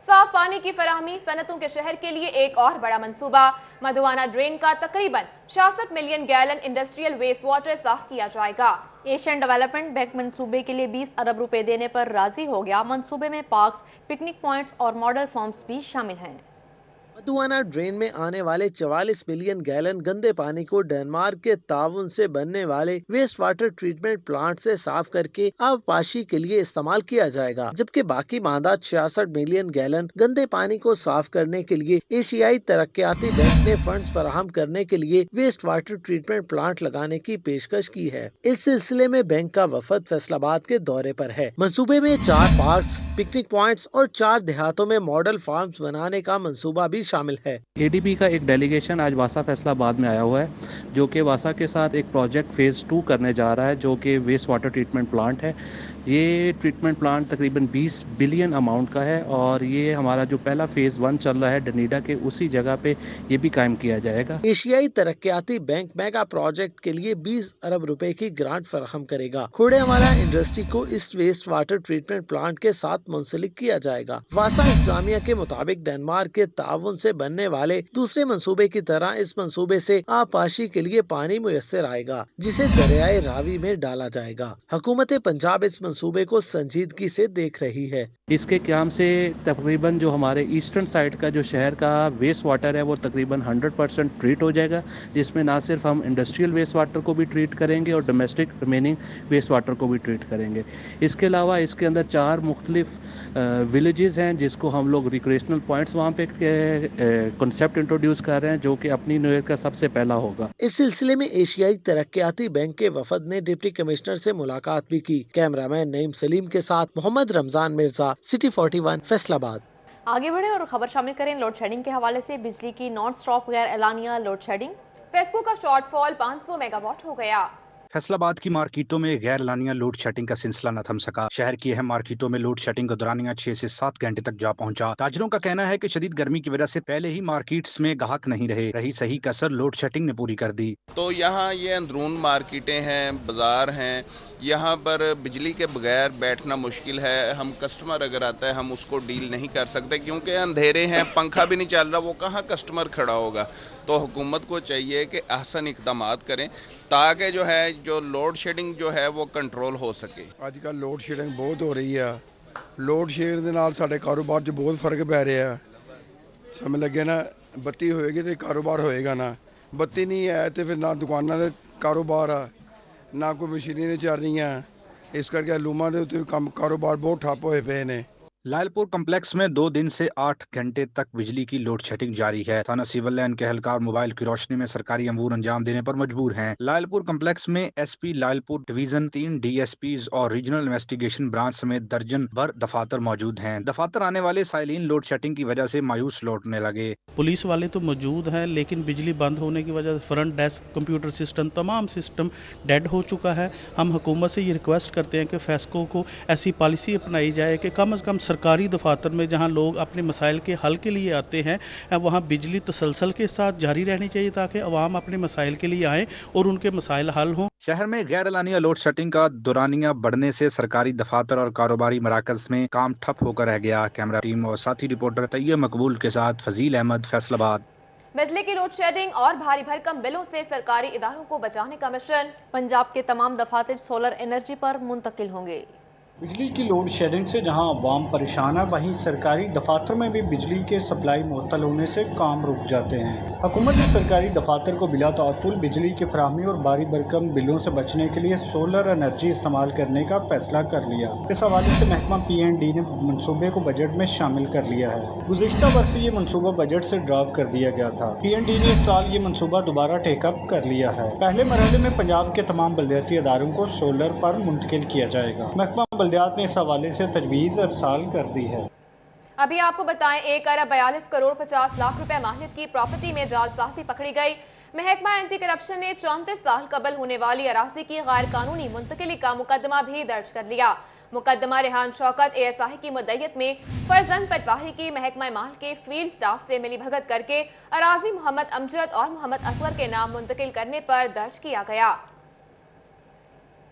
साफ पानी की फराहमी सनतों के शहर के लिए एक और बड़ा मंसूबा। मधुवाना ड्रेन का तकरीबन 66 million gallon industrial waste water साफ किया जाएगा। एशियन डेवलपमेंट बैंक मंसूबे के लिए 20 अरब रुपए देने पर राजी हो गया। मंसूबे में पार्क्स, पिकनिक पॉइंट्स और मॉडल फार्म्स भी शामिल हैं। मधुवाना ड्रेन में आने वाले 44 मिलियन गैलन गंदे पानी को डेनमार्क के ताउन से बनने वाले वेस्ट वाटर ट्रीटमेंट प्लांट से साफ करके आबपाशी के लिए इस्तेमाल किया जाएगा, जबकि बाकी मादा 66 मिलियन गैलन गंदे पानी को साफ करने के लिए एशियाई तरक्याती बैंक ने फंड्स फराहम करने के लिए वेस्ट वाटर ट्रीटमेंट प्लांट लगाने की पेशकश की है। इस सिलसिले में बैंक का वफद फैसलाबाद के दौरे पर है। मंसूबे में 4 पार्क्स, पिकनिक पॉइंट्स और 4 देहातों में मॉडल फार्म्स बनाने का मंसूबा भी शामिल है। एडीबी का एक डेलीगेशन आज वासा फैसलाबाद में आया हुआ है, जो कि वासा के साथ एक प्रोजेक्ट फेज 2 करने जा रहा है, जो कि वेस्ट वाटर ट्रीटमेंट प्लांट है। ये ट्रीटमेंट प्लांट तकरीबन 20 बिलियन अमाउंट का है और ये हमारा जो पहला फेज 1 चल रहा है डनीडा के, उसी जगह पे ये भी कायम किया जाएगा। एशियाई तरक्याती बैंक मेगा प्रोजेक्ट के लिए 20 अरब रुपए की ग्रांट फराहम करेगा। खुड़ेवाला इंडस्ट्री को इस वेस्ट वाटर ट्रीटमेंट प्लांट के साथ मुंसलिक किया जाएगा। वासा इंतजामिया के मुताबिक डेनमार्क के ताउन से बनने वाले दूसरे मंसूबे की तरह इस मंसूबे से आबपाशी के लिए पानी मुयस्सर आएगा, जिसे दरियाए रावी में डाला जाएगा। हुकूमत पंजाब इस मंसूबे को संजीदगी से देख रही है। इसके काम से तकरीबन जो हमारे ईस्टर्न साइड का जो शहर का वेस्ट वाटर है वो तकरीबन 100% ट्रीट हो जाएगा, जिसमें ना सिर्फ हम इंडस्ट्रियल वेस्ट वाटर को भी ट्रीट करेंगे और डोमेस्टिक रिमेनिंग वेस्ट वाटर को भी ट्रीट करेंगे। इसके अलावा इसके अंदर 4 मुख्तलिफ विलेजेस हैं, जिसको हम लोग रिक्रिएशनल पॉइंट्स वहाँ पे कॉन्सेप्ट इंट्रोड्यूस कर रहे हैं, जो कि अपनी नौयत का सबसे पहला होगा। इस सिलसिले में एशियाई तरक्याती बैंक के वफद ने डिप्टी कमिश्नर से मुलाकात भी की। कैमरामैन नईम सलीम के साथ मोहम्मद रमजान मिर्जा, सिटी 41, फैसलाबाद। आगे बढ़े और खबर शामिल करें लोड शेडिंग के हवाले से। बिजली की नॉन स्टॉप गैर एलानिया लोड शेडिंग। फेस्को का शॉर्टफॉल 500 मेगावाट हो गया। फैसलाबाद की मार्केटों में गैर लानिया लोड शेडिंग का सिलसिला न थम सका। शहर की अहम मार्केटों में लोड शेडिंग का दौरानिया 6 से 7 घंटे तक जा पहुंचा। ताजरों का कहना है कि शदीद गर्मी की वजह से पहले ही मार्केट्स में ग्राहक नहीं रही सही कसर लोड शेडिंग ने पूरी कर दी। तो यहाँ ये अंदरून मार्केटें हैं, बाजार हैं, यहाँ पर बिजली के बगैर बैठना मुश्किल है। हम कस्टमर अगर आता है हम उसको डील नहीं कर सकते, क्योंकि अंधेरे हैं, पंखा भी नहीं चल रहा, वो कहाँ कस्टमर खड़ा होगा। तो हुकूमत को चाहिए कि अहसन इक़दामात करें ताकि जो लोड शेडिंग जो है वो कंट्रोल हो सके। आजकल लोड शेडिंग बहुत हो रही है। लोड शेडिंग ਦੇ ਨਾਲ ਸਾਡੇ ਕਾਰੋਬਾਰ 'ਚ ਬਹੁਤ ਫਰਕ ਪੈ ਰਿਹਾ ਹੈ। ਸਮਝ ਲੱਗੇ ਨਾ, ਬੱਤੀ ਹੋਏਗੀ ਤੇ ਕਾਰੋਬਾਰ ਹੋਏਗਾ ਨਾ, ਬੱਤੀ ਨਹੀਂ ਹੈ ਤੇ ਫਿਰ ਨਾ ਦੁਕਾਨਾਂ ਦੇ ਕਾਰੋਬਾਰ ਆ, ਨਾ ਕੋਈ ਮਸ਼ੀਨਾਂ ਚੱਲ ਰਹੀਆਂ। ਇਸ ਕਰਕੇ ਲੂਮਾਂ ਦੇ ਉੱਤੇ ਕੰਮ ਕਾਰੋਬਾਰ ਬਹੁਤ ਠੱਪ ਹੋਏ ਪਏ ਨੇ। लायलपुर कम्प्लेक्स में 2 दिन से 8 घंटे तक बिजली की लोड शेडिंग जारी है। थाना सिविल लाइन के एहलकार मोबाइल की रोशनी में सरकारी अमूर अंजाम देने पर मजबूर हैं। लायलपुर कम्प्लेक्स में एसपी लायलपुर डिवीजन, 3 डीएसपीज और रीजनल इन्वेस्टिगेशन ब्रांच समेत दर्जन भर दफातर मौजूद हैं। दफातर आने वाले साइलिन लोड शेडिंग की वजह से मायूस लौटने लगे। पुलिस वाले तो मौजूद हैं, लेकिन बिजली बंद होने की वजह से फ्रंट डेस्क, कंप्यूटर सिस्टम, तमाम सिस्टम डेड हो चुका है। हम हुकूमत से ये रिक्वेस्ट करते हैं कि फेस्को को ऐसी पॉलिसी अपनाई जाए कि कम अज़ कम सरकारी दफातर में जहां लोग अपने मसाइल के हल के लिए आते हैं, वहां बिजली तसलसल के साथ जारी रहनी चाहिए ताकि अवाम अपने मसाइल के लिए आएँ और उनके मसाइल हल हों। शहर में गैर एलानिया लोड शेडिंग का दौरानिया बढ़ने से सरकारी दफातर और कारोबारी मराकज में काम ठप होकर रह गया। कैमरा टीम और साथी रिपोर्टर तैयब मकबूल के साथ फजील अहमद, फैसलाबाद। बिजली की लोड शेडिंग और भारी भरकम बिलों से सरकारी इदारों को बचाने का मिशन। पंजाब के तमाम दफातर सोलर एनर्जी पर मुंतकिल होंगे। बिजली की लोड शेडिंग से जहां अवाम परेशान है, वहीं सरकारी दफातर में भी बिजली के सप्लाई मुअत्तल होने से काम रुक जाते हैं। हुकूमत ने सरकारी दफातर को बिला तातुल बिजली की फराहमी और भारी भरकम बिलों से बचने के लिए सोलर एनर्जी इस्तेमाल करने का फैसला कर लिया। इस हवाले से महकमा PND ने मनसूबे को बजट में शामिल कर लिया है। गुज़िश्ता वर्ष ये मनसूबा बजट से ड्रॉप कर दिया गया था। PND ने इस साल ये मनसूबा दोबारा टेकअप कर लिया है। पहले मरहले में पंजाब के तमाम बल्दियाती इदारों को सोलर पर मुंतकिल किया जाएगा। महकमा बल्दियात ने इस हवाले से तजवीज़ अरसाल कर दी है। अभी आपको बताएं 1 अरब 42 करोड़ 50 लाख रुपए माहियत की प्रॉपर्टी में जालसाजी पकड़ी गई। महकमा एंटी करप्शन ने 34 साल कबल होने वाली अराजी की गैर कानूनी मुंतकिली का मुकदमा भी दर्ज कर लिया। मुकदमा रेहान शौकत ASI की मुद्दत में फर्जंद पटवाही की महकमा माल के फील्ड स्टाफ से मिली भगत करके अराजी मोहम्मद अमजद और मोहम्मद असवर के नाम मुंतकिल करने पर दर्ज किया गया।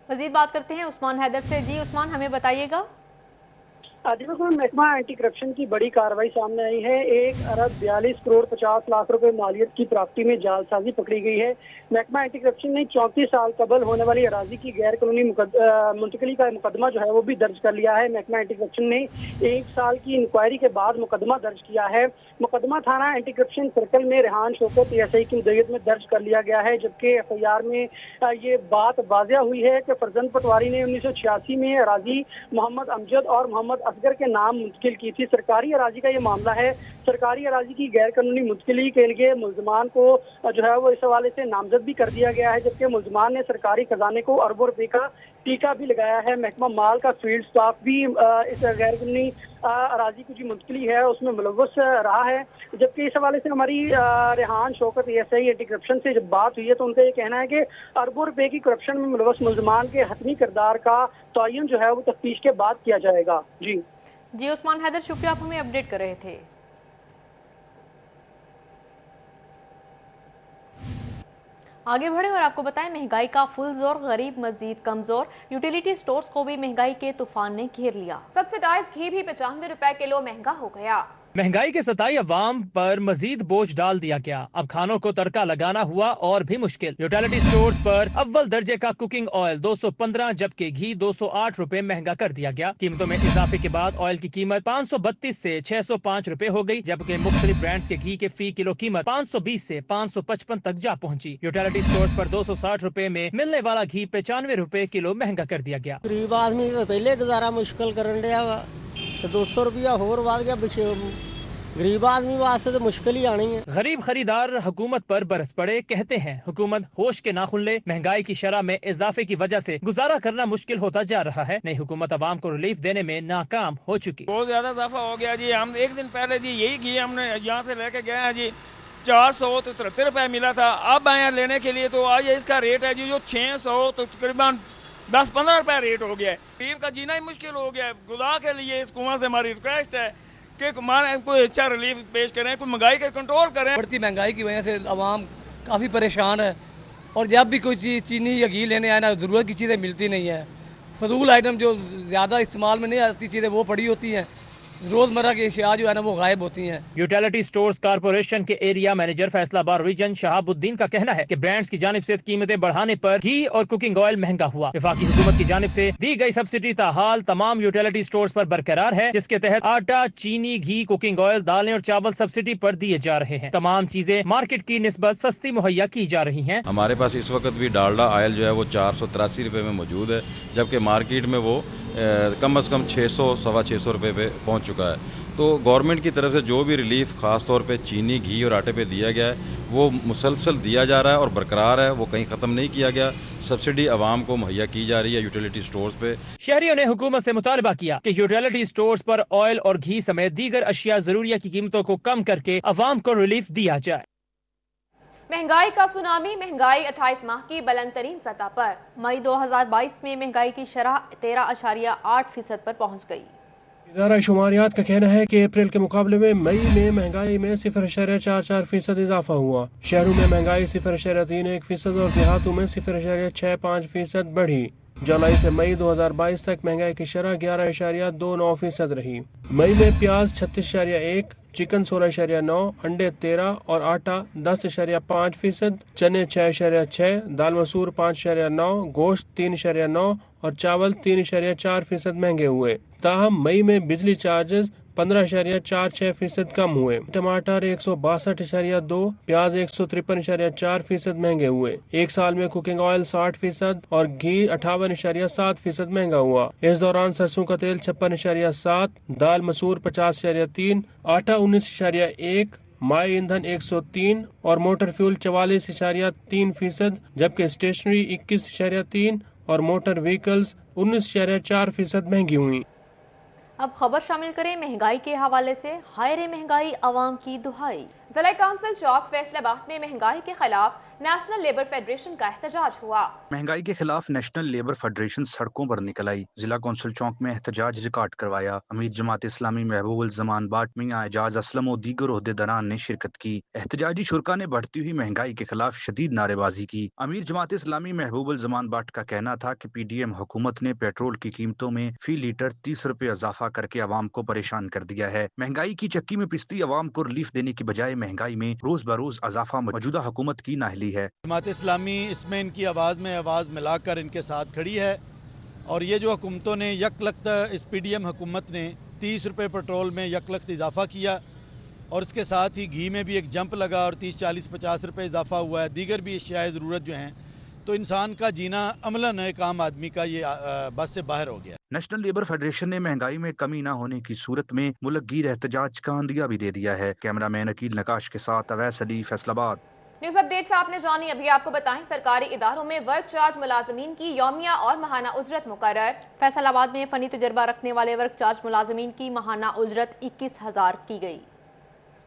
मजीद बात करते हैं उस्मान हैदर से। जी उस्मान, हमें बताइएगा। महकमा एंटी करप्शन की बड़ी कार्रवाई सामने आई है। 1,42,50,00,000 रुपए मालियत की प्रॉपर्टी में जालसाजी पकड़ी गई है। महकमा एंटी करप्शन ने 34 साल कबल होने वाली अराजी की गैर कानूनी मुंतकली का मुकदमा जो है वो भी दर्ज कर लिया है। महकमा एंटी करप्शन ने 1 साल की इंक्वायरी के बाद मुकदमा दर्ज किया है। मुकदमा थाना एंटी करप्शन सर्कल में रेहान शौकत एएसआई की मुद्दत में दर्ज कर लिया गया है, जबकि एफआईआर में ये बात वाज़ेह हुई है कि फरजंद पटवारी ने 1986 में अराजी मोहम्मद अमजद और मोहम्मद असगर के नाम मुंतकिल की थी। सरकारी अराजी का ये मामला है। सरकारी अराजी की गैर कानूनी मुंतकिली के लिए मुल्जमान को जो है वो इस हवाले से नामजद भी कर दिया गया है, जबकि मुल्जमान ने सरकारी खजाने को अरबों रुपए का टीका भी लगाया है। महकमा माल का फील्ड स्टाफ भी इस गैर कानूनी अराजी की जो मुंतकिली है उसमें मुलव्वस रहा है। जबकि इस हवाले से हमारी Rehan Shaukat ASI anti corruption से जब बात हुई है तो उनका ये कहना है कि अरबों रुपए की करप्शन में मुलव्वस मुल्जमान के हतमी किरदार का तयन जो है वो तफ्तीश के बाद किया जाएगा। जी उस्मान हैदर, शुक्रिया, आप हमें अपडेट कर रहे थे। आगे बढ़े और आपको बताएं, महंगाई का फुल जोर, गरीब मजीद कमजोर। यूटिलिटी स्टोर्स को भी महंगाई के तूफान ने घेर लिया। सब्सिडाइज घी भी 95 रुपए किलो महंगा हो गया। महंगाई के सताई अवाम पर मजीद बोझ डाल दिया गया। अब खानों को तड़का लगाना हुआ और भी मुश्किल। यूटिलिटी स्टोर्स पर अव्वल दर्जे का कुकिंग ऑयल 215 जबकि घी 208 रुपए महंगा कर दिया गया। कीमतों में इजाफे के बाद ऑयल की कीमत 532 से 605 रुपए हो गई, जबकि मुख्तलिफ ब्रांड्स के घी के फी किलो कीमत 520 से 555 तक जा पहुंची। यूटिलिटी स्टोर्स पर 260 रुपए में मिलने वाला घी 95 रुपए किलो महंगा कर दिया गया। गरीब आदमी पहले गुजारा मुश्किल कर दिया, 200 रुपया होर बढ़ गया। गरीब आदमी वास्ते तो मुश्किल ही आनी है। गरीब खरीदार हुकूमत पर बरस पड़े, कहते हैं हुकूमत होश के नाखुन ले। महंगाई की शरह में इजाफे की वजह से गुजारा करना मुश्किल होता जा रहा है। नई हुकूमत अवाम को रिलीफ देने में नाकाम हो चुकी। बहुत ज्यादा इजाफा हो गया जी। हम एक दिन पहले जी यही घी हमने यहाँ से लेके गए हैं जी, 473 रुपए मिला था। अब आए लेने के लिए तो आज इसका रेट है जी जो 600 तो तकरीबन 10-15 रुपए रेट हो गया है। गरीब का जीना ही मुश्किल हो गया है। खुदा के लिए इस हुकूमत से हमारी रिक्वेस्ट है कि कोई अच्छा रिलीफ पेश करें, कोई महंगाई का कंट्रोल करें। बढ़ती महंगाई की वजह से आवाम काफ़ी परेशान है और जब भी कोई चीज़ चीनी या घी लेने आए ना, ज़रूरत की चीज़ें मिलती नहीं है। फजूल आइटम जो ज़्यादा इस्तेमाल में नहीं आती चीज़ें वो पड़ी होती हैं। रोजमर्रा की अशिया जो है ना वो गायब होती हैं। यूटिलिटी स्टोर्स कारपोरेशन के area manager Faisalabad region Shahabuddin का कहना है कि ब्रांड्स की जानिब से कीमतें बढ़ाने पर घी और कुकिंग ऑयल महंगा हुआ। वफाकी हुकूमत की जानिब से दी गई सब्सिडी ताहाल तमाम यूटिलिटी स्टोर्स पर बरकरार है, जिसके तहत आटा, चीनी, घी, कुकिंग ऑयल, दालें और चावल सब्सिडी पर दिए जा रहे हैं। तमाम चीजें मार्केट की निस्बत सस्ती मुहैया की जा रही हैं। हमारे पास इस वक्त भी डालडा ऑयल जो है वो 483 रुपए में मौजूद है, जबकि मार्केट में वो कम से कम 600-625 रुपए पे पहुंच चुका है। तो गवर्नमेंट की तरफ से जो भी रिलीफ खास तौर पे चीनी, घी और आटे पे दिया गया है वो मुसलसल दिया जा रहा है और बरकरार है, वो कहीं ख़त्म नहीं किया गया। सब्सिडी आवाम को मुहैया की जा रही है यूटिलिटी स्टोर्स पे। शहरियों ने हुकूमत से मुतालबा किया कि यूटिलिटी स्टोर्स पर ऑयल और घी समेत दीगर अशिया जरूरिया की कीमतों को कम करके आवाम को रिलीफ दिया जाए। महंगाई का सुनामी, महंगाई 28 माह की बुलंद तरीन सतह पर। मई 2022 में महंगाई की शरह 13.8% पर पहुंच गई। इदारा शुमारियात का कहना है कि अप्रैल के मुकाबले में मई में महंगाई में 0.44% इजाफा हुआ। शहरों में महंगाई 0.31% और देहातों में 0.65% बढ़ी। जुलाई से मई 2022 तक महंगाई की शरह 11.29% रही। मई में प्याज 36.1%, चिकन 16.9%, अंडे 13% और आटा 10.5%, चने 6.6%, दाल मसूर 5.9%, गोश्त 3.9% और चावल 3.4% महंगे हुए। ताहम मई में बिजली चार्जेस 15.46% कम हुए। टमाटर 162.2, प्याज 153.4% महंगे हुए। एक साल में कुकिंग ऑयल 60% और घी 58.7% महंगा हुआ। इस दौरान सरसों का तेल 56.7, दाल मसूर 50.3, आटा 19.1, माई ईंधन 103 और मोटर फ्यूल 44.3%, जबकि स्टेशनरी 21.3 और मोटर व्हीकल्स 19.4% महंगी हुई। अब खबर शामिल करें महंगाई के हवाले से। हाय रे महंगाई, आवाम की दुहाई। जिला काउंसिल चौक फैसलाबाद में महंगाई के खिलाफ नेशनल लेबर फेडरेशन का एहतजाज हुआ। महंगाई के खिलाफ नेशनल लेबर फेडरेशन सड़कों पर निकल आई। जिला कौंसिल चौक में एहतजाज रिकॉर्ड करवाया। अमीर जमात इस्लामी महबूब जमान बाट, मियां एजाज असलम और दीगर ओहदेदारान ने शिरकत की। एहतजाजी शुरका ने बढ़ती हुई महंगाई के खिलाफ शदीद नारेबाजी की। अमीर जमात इस्लामी महबूब जमान बाट का कहना था कि PDM हुकूमत ने पेट्रोल की कीमतों में फी लीटर 30 रुपए इजाफा करके अवाम को परेशान कर दिया है। महंगाई की चक्की में पिसती अवाम को रिलीफ देने की बजाय महंगाई में रोज बरोज इजाफा मौजूदा हुकूमत की नाहली है। जमात इस्लामी इसमें इनकी आवाज़ में आवाज़ मिलाकर इनके साथ खड़ी है और ये जो हुकूमतों ने यकलख्त इस PDM हुकूमत ने 30 रुपए पेट्रोल में यकलख्त इजाफा किया और इसके साथ ही घी में भी एक जंप लगा और 30, 40, 50 रुपए इजाफा हुआ है। दीगर भी अशियाए ज़रूरत जो हैं, तो इंसान का जीना अमलन एक आम आदमी का ये बस से बाहर हो गया। नेशनल लेबर फेडरेशन ने महंगाई में कमी न होने की सूरत में मुल्कगीर एहतजाज का अंदिया भी दे दिया है। कैमरामैन अकील नकाश के साथ अवैस अली, फैसलाबाद। न्यूज अपडेट्स आपने जानी। अभी आपको बताएं, सरकारी इदारों में वर्क चार्ज मुलाजमीन की यौमिया और माहाना उजरत मुकर्रर। फैसलाबाद में फनी तजर्बा रखने वाले वर्क चार्ज मुलाजमीन की माहाना उजरत 21,000 की गई।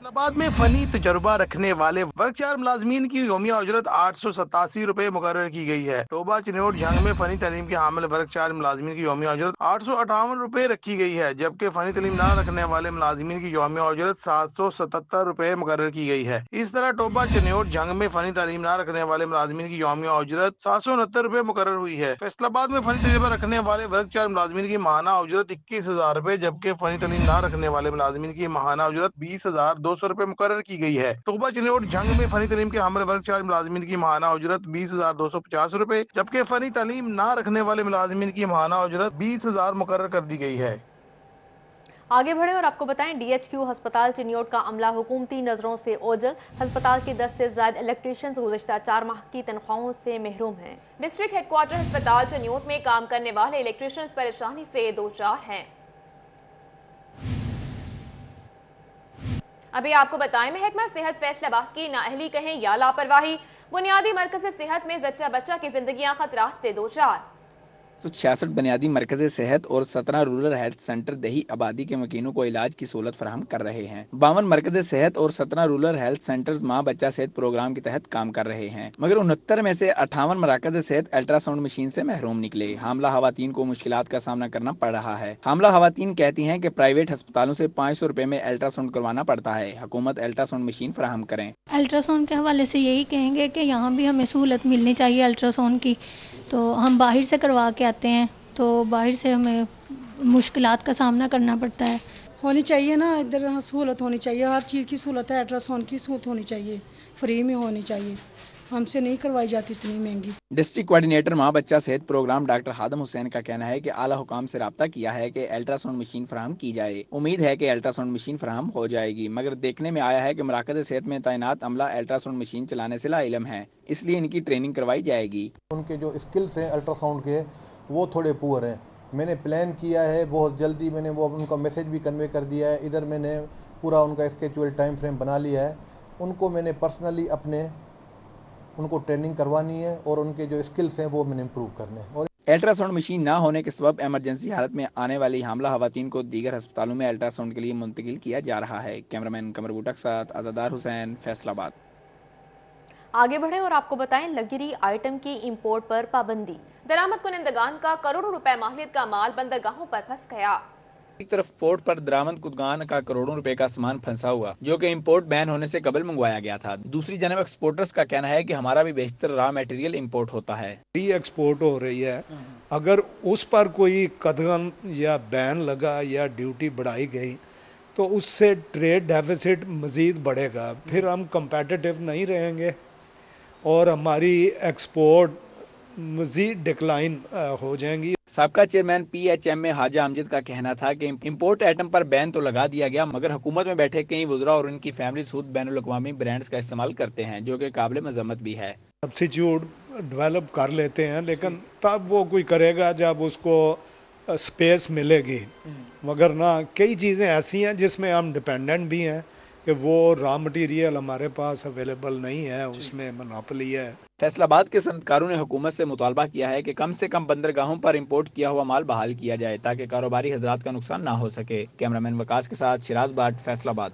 फैसलाबाद में फनी तजर्बा रखने वाले वर्क चार्ज मुलाजमीन की यौमिया उजरत 887 रुपए मुकर्रर की गई है। टोबा चिन्नौट जंग में फनी तालीम के हामिल वर्क चार्ज मुलाजमीन की यौमिया उजरत 858 रुपए रखी गई है, जबकि फनी तालीम न रखने वाले मुलाजमीन की यौमिया उजरत 777 रुपए मुकर्रर की गई है। इस तरह टोबा चिन्नौट जंग में फनी तालीम न रखने वाले मुलाजमीन की यौमिया उजरत 769 रुपए मुकर्रर हुई है। फैसलाबाद में फनी तजर्बा रखने वाले वर्क चार्ज मुलाजमीन की माहाना उजरत 21,000 रुपए, जबकि फनी तालीम न रखने वाले मुलाजमीन की माहाना उजरत 20,200 रुपए मुकर्रर की गई है। टोबा चिन्नौट जंग में फनी तालीम के हामिल वर्क चार्ज मुलाजमीन की माहाना उजरत 20,250 रुपए, जबकि फनी तालीम न रखने वाले मुलाजमीन की माहाना उजरत 20,000 मुकर्रर कर दी गई है। आगे बढ़े और आपको बताएं, DHQ अस्पताल चिन्नौट का अमला हुकूमती नजरों से ओझल। अस्पताल के 10 से ज्यादा इलेक्ट्रीशियंस गुज़श्ता 4 माह की तनख्वाहों से महरूम हैं। डिस्ट्रिक्ट हेडक्वार्टर अस्पताल चिन्नौट में काम करने वाले इलेक्ट्रीशियंस परेशानी से दो चार हैं। अभी आपको बताएं, महकमा सेहत फैसलाबाद की नाअहली कहें या लापरवाही, बुनियादी मरकज़ सेहत में जच्चा बच्चा की जिंदगियां खतरात से दो चार। 166 बुनियादी मरकज़ सेहत और 17 रूरल हेल्थ सेंटर दही आबादी के मकीनों को इलाज की सहूलत फराहम कर रहे हैं। 52 मरकज़ सेहत और 17 रूरल हेल्थ सेंटर्स माँ बच्चा सेहत प्रोग्राम के तहत काम कर रहे हैं, मगर 69 में से 58 मराकज़ सेहत अल्ट्रासाउंड मशीन से महरूम निकले। हामला खवातीन को मुश्किलात का सामना करना पड़ रहा है। हामला खवातीन कहती हैं कि प्राइवेट अस्पतालों से 500 रुपए में अल्ट्रासाउंड करवाना पड़ता है। हुकूमत अल्ट्रासाउंड मशीन फराहम करें। अल्ट्रासाउंड के हवाले से यही कहेंगे कि यहाँ भी हमें सहूलत मिलनी चाहिए अल्ट्रासाउंड की। तो हम बाहर से करवा के आते हैं, तो बाहर से हमें मुश्किलात का सामना करना पड़ता है। होनी चाहिए ना, इधर सहूलत होनी चाहिए, हर चीज़ की सहूलत है। अल्ट्रासाउंड की सहूलत होनी चाहिए, फ्री में होनी चाहिए, हमसे नहीं करवाई जाती इतनी महंगी। डिस्ट्रिक्ट कोऑर्डिनेटर माँ बच्चा सेहत प्रोग्राम डॉक्टर हादम हुसैन का कहना है कि आला हुकाम से राब्ता किया है कि अल्ट्रासाउंड मशीन फराहम की जाए। उम्मीद है कि अल्ट्रासाउंड मशीन फराहम हो जाएगी, मगर देखने में आया है कि मराकज़ सेहत में तैनात अमला अल्ट्रासाउंड मशीन चलाने से लाइलम है, इसलिए इनकी ट्रेनिंग करवाई जाएगी। उनके जो स्किल्स हैं अल्ट्रासाउंड के वो थोड़े पुअर हैं। मैंने प्लान किया है, बहुत जल्दी मैंने वो उनका मैसेज भी कन्वे कर दिया है। इधर मैंने पूरा उनका स्केड्यूल टाइम फ्रेम बना लिया है। उनको मैंने पर्सनली उनको ट्रेनिंग करवानी है और उनके जो स्किल्स हैं वो मैंने इम्प्रूव करने हैं। और अल्ट्रासाउंड मशीन ना होने के सबब इमरजेंसी हालत में आने वाली हामला खवातीन को दीगर अस्पतालों में अल्ट्रासाउंड के लिए मुंतकिल किया जा रहा है। कैमरामैन कमर बूटा के साथ आज़ादार हुसैन, फैसलाबाद। आगे बढ़े और आपको बताएं, लग्जरी आइटम की इंपोर्ट पर पाबंदी। दरामद कुनंदगान का करोड़ों रुपए माहियत का माल बंदरगाहों पर फंस गया। एक तरफ पोर्ट पर दरामद कुनंदगान का करोड़ों रुपए का सामान फंसा हुआ, जो कि इंपोर्ट बैन होने से कबल मंगवाया गया था। दूसरी जानब एक्सपोर्टर्स का कहना है कि हमारा भी बेहतर रॉ मटेरियल इंपोर्ट होता है। एक्सपोर्ट हो रही है, अगर उस पर कोई कदम या बैन लगा या ड्यूटी बढ़ाई गई तो उससे ट्रेड डेफिसिट मजीद बढ़ेगा, फिर हम कंपेटिटिव नहीं रहेंगे और हमारी एक्सपोर्ट मजीद डिक्लाइन हो जाएंगी। साबका चेयरमैन PHM में हाजा अमजद का कहना था कि इंपोर्ट आइटम पर बैन तो लगा दिया गया, मगर हुकूमत में बैठे कई वज़रा और उनकी फैमिली सूद बैनुल अक़वामी ब्रांड्स का इस्तेमाल करते हैं, जो कि काबिल मज़म्मत भी है। सब्स्टिट्यूट डेवलप कर लेते हैं, लेकिन तब वो कोई करेगा जब उसको स्पेस मिलेगी, मगर ना कई चीज़ें ऐसी हैं जिसमें हम डिपेंडेंट भी हैं कि वो रॉ मटेरियल हमारे पास अवेलेबल नहीं है, उसमें मोनोपोली है। फैसलाबाद के सनतकारों ने हुकूमत से मुतालबा किया है कि कम से कम बंदरगाहों पर इंपोर्ट किया हुआ माल बहाल किया जाए ताकि कारोबारी हजरात का नुकसान ना हो सके। कैमरामैन वकास के साथ शिराज बाट, फैसलाबाद।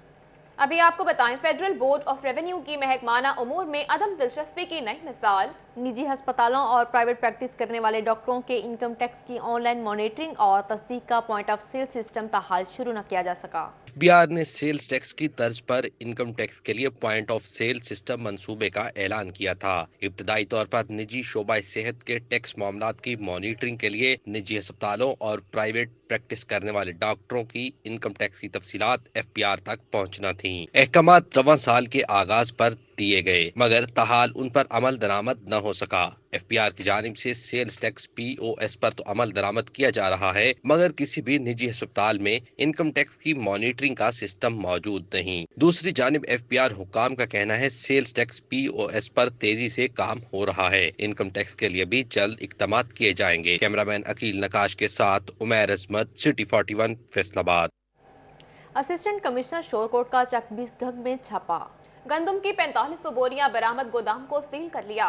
अभी आपको बताएं, फेडरल बोर्ड ऑफ रेवेन्यू की महकमाना उमूर में अदम दिलचस्पी की नई मिसाल। निजी अस्पतालों और प्राइवेट प्रैक्टिस करने वाले डॉक्टरों के इनकम टैक्स की ऑनलाइन मॉनिटरिंग और तस्दीक का पॉइंट ऑफ सेल सिस्टम ताहाल शुरू न किया जा सका। एफबीआर ने सेल्स टैक्स की तर्ज पर इनकम टैक्स के लिए पॉइंट ऑफ सेल सिस्टम मंसूबे का ऐलान किया था। इब्तदाई तौर पर निजी शोबा सेहत के टैक्स मामलात की मॉनिटरिंग के लिए निजी अस्पतालों और प्राइवेट प्रैक्टिस करने वाले डॉक्टरों की इनकम टैक्स की तफसीलात एफबीआर तक पहुंचना थी। अहकामात रवां साल के आगाज पर दिए गए, मगर ताहाल उन पर अमल दरामद न हो सका। एफबीआर की जानिब से सेल्स टैक्स पीओएस पर तो अमल दरामद किया जा रहा है, मगर किसी भी निजी अस्पताल में इनकम टैक्स की मॉनिटरिंग का सिस्टम मौजूद नहीं। दूसरी जानिब एफबीआर हुकाम का कहना है सेल्स टैक्स पीओएस पर तेजी से काम हो रहा है। इनकम टैक्स के लिए भी जल्द इकदामात किए जाएंगे। कैमरामैन अकील नकाश के साथ Umair Azmat, city 41 Faisalabad. Assistant commissioner Shorkot का चक 20 घग में छापा। गंदम की 4500 बोरियां बरामद, गोदाम को सील कर लिया।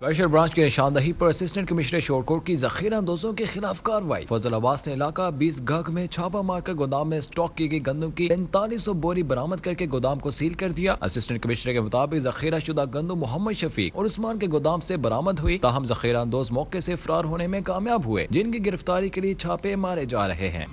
स्पेशल ब्रांच की निशानदही पर असिस्टेंट कमिश्नर शोरकोट की जखीरा अंदोजों के खिलाफ कार्रवाई। फजल अब्बास ने इलाका 20 घग में छापा मारकर गोदाम में स्टॉक की गई गंदम की 4500 बोरी बरामद करके गोदाम को सील कर दिया। असिस्टेंट कमिश्नर के मुताबिक जखीरा शुदा गंदम मोहम्मद शफीक और उस्मान के गोदाम से बरामद हुई, ताहम जखीरा अंदोज मौके से फरार होने में कामयाब हुए, जिनकी गिरफ्तारी के लिए छापे मारे जा रहे हैं।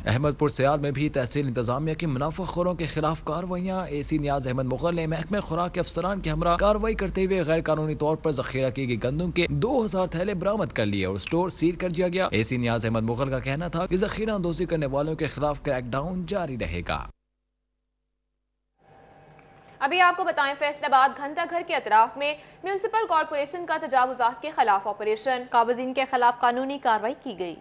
अहमदपुर सियाल में भी तहसील इंतजामिया की मुनाफाखोरों के खिलाफ कार्रवाइयां। एसी नियाज अहमद मुगल ने महकमे खुराक के अफसरान के हमरा कार्रवाई करते हुए गैर कानूनी तौर पर जखीरा की गई गंदम के 2000 थैले बरामद कर लिए और स्टोर सील कर दिया गया। एसी नियाज अहमद मुगल का कहना था कि जखीरा अंदोजी करने वालों के खिलाफ क्रैकडाउन जारी रहेगा। अभी आपको बताएं, फैसलाबाद घंटा घर के अतराफ में म्यूनिसिपल कॉर्पोरेशन का तजावुजात के खिलाफ ऑपरेशन। काबजीन के खिलाफ कानूनी कार्रवाई की गई।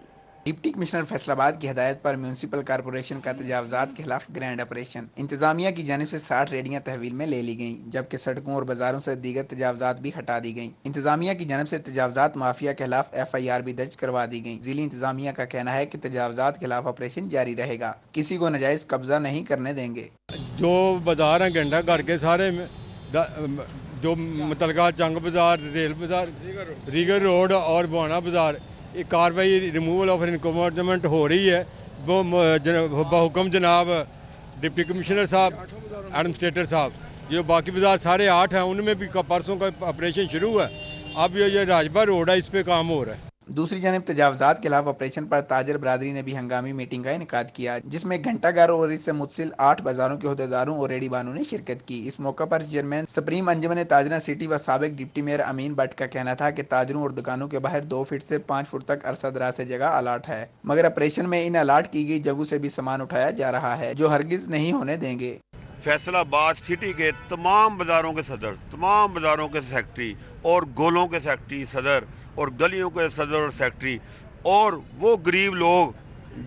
डिप्टी कमिश्नर फैसलाबाद की हदायत पर म्यूनिसिपल कॉर्पोरेशन का तजावजात के खिलाफ ग्रैंड ऑपरेशन। इंतजामिया की जानिब से 60 रेडियां तहवील में ले ली गईं, जबकि सड़कों और बाजारों से दीगर तजावजात भी हटा दी गईं। इंतजामिया की जानिब से तजावजात माफिया के खिलाफ FIR भी दर्ज करवा दी गई। जिली इंतजामिया का कहना है कि तजावजात के खिलाफ ऑपरेशन जारी रहेगा, किसी को नाजायज कब्जा नहीं करने देंगे। जो बाजार हैं घंटा घर के सारे जो मुतलका चंग बाजार, रेल बाजार, रीगर रोड और बुआना बाजार, कार्रवाई रिमूवल ऑफ इनकमर्जमेंट हो रही है। वो बहुकम जनाब डिप्टी कमिश्नर साहब, एडमिनिस्ट्रेटर साहब, जो बाकी बाजार सारे 8 हैं उनमें भी परसों का ऑपरेशन शुरू है। अब ये राजभा रोड है, इस पे काम हो रहा है। दूसरी जानिब तजावजात के खिलाफ ऑपरेशन पर ताजर बरादरी ने भी हंगामी मीटिंग का इनेकाद किया, जिसमें घंटाघर और इससे मुतसिल 8 बाजारों के अहदेदारों और रेडी बानों ने शिरकत की। इस मौका पर चेयरमैन सुप्रीम अंजुमन ताजरा सिटी व साबिक डिप्टी मेयर अमीन भट्ट का कहना था कि ताजरों और दुकानों के बाहर 2 फीट से 5 फुट तक अरसा दराज से जगह अलाट है, मगर ऑपरेशन में इन अलाट की गई जगहों से भी सामान उठाया जा रहा है, जो हरगिज नहीं होने देंगे। फैसलाबाद सिटी के तमाम बाजारों के सदर, तमाम बाजारों के सेक्रेटरी और गोलों के सेक्रेटरी सदर और गलियों के सदर और सेक्रेटरी और वो गरीब लोग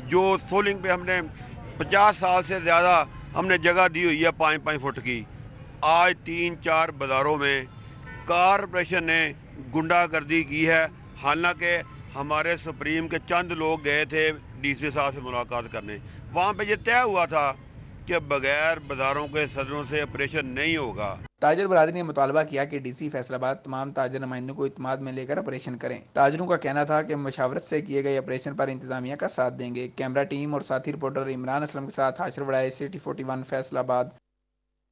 जो सोलिंग पे हमने 50 साल से ज़्यादा हमने जगह दी हुई है 5-5 फुट की, आज 3-4 बाजारों में कारपोरेशन ने गुंडागर्दी की है। हालांकि हमारे सुप्रीम के चंद लोग गए थे डीसी साहब से मुलाकात करने, वहाँ पे ये तय हुआ था कि बगैर बाजारों के सदरों से ऑपरेशन नहीं होगा। ताजर बरादरी ने मुतालबा किया कि डीसी फैसलाबाद तमाम ताजर नुमाइंदों को इत्माद में लेकर ऑपरेशन करें। ताजरों का कहना था कि मशावरत से किए गए ऑपरेशन पर इंतजामिया का साथ देंगे। कैमरा टीम और साथी रिपोर्टर इमरान असलम के साथ हाशिर वड़ाई, सिटी 41 फैसलाबाद।